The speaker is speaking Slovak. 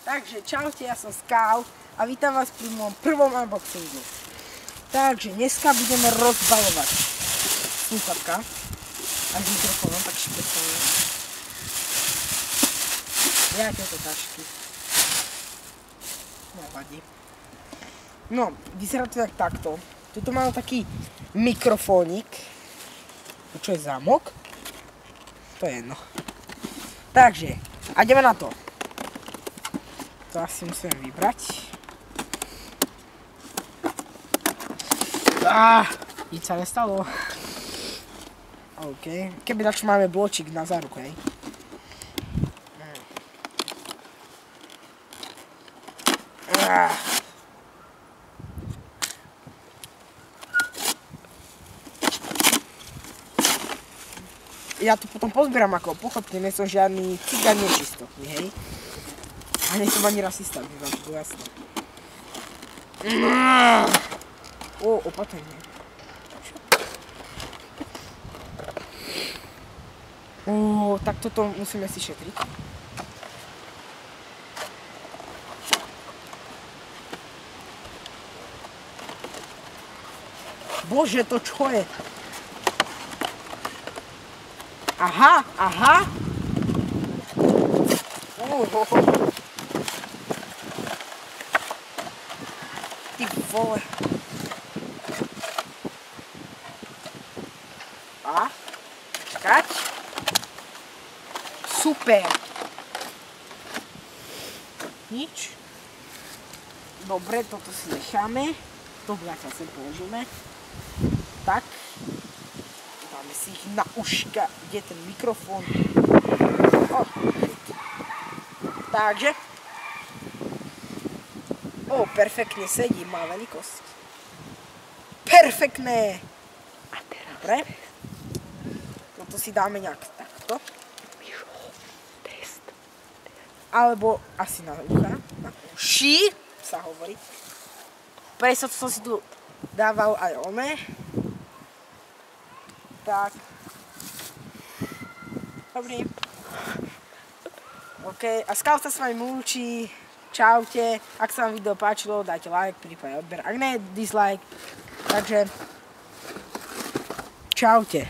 Takže čaute, ja som Scout a vítam vás pri môjom prvom unboxingu. Takže dneska budeme rozbalovať slúchatka a s mikrofónom, tak špeciálne. Ja tieto tašky. Nevadí. No, vyzerá to tak takto. Tuto mám taký mikrofónik. Čo je zámok? To je jedno. Takže, a ideme na to. To asi musíme vybrať. Nič sa nestalo. OK. Keby dačo máme bločík na záruku, hej. Ja to potom pozbieram ako pochopne, nie som žiadny cigán nečistotný, hej. A nie som ani rasista, by vám to bolo jasné. Opatrne. Tak toto musíme si šetriť. Bože, to čo je? Aha. Ty vole. Čakať. Super. Nič. Dobre, toto si necháme. To vľaka sem položíme. Tak. Dáme si ich na uška. Kde je ten mikrofón? Takže. Perfektne sedí, má veľkosť. Perfektné. A teraz. Dobre. Toto si dáme nejak takto. Alebo asi na ucha. Na uši sa hovorí. Preto som si tu dával aj one. Tak. Dobrý. OK. A Scout sa s vami lúči. Čaute. Ak sa vám video páčilo, dajte like, prípadne odber. Ak ne, dislike. Takže čaute.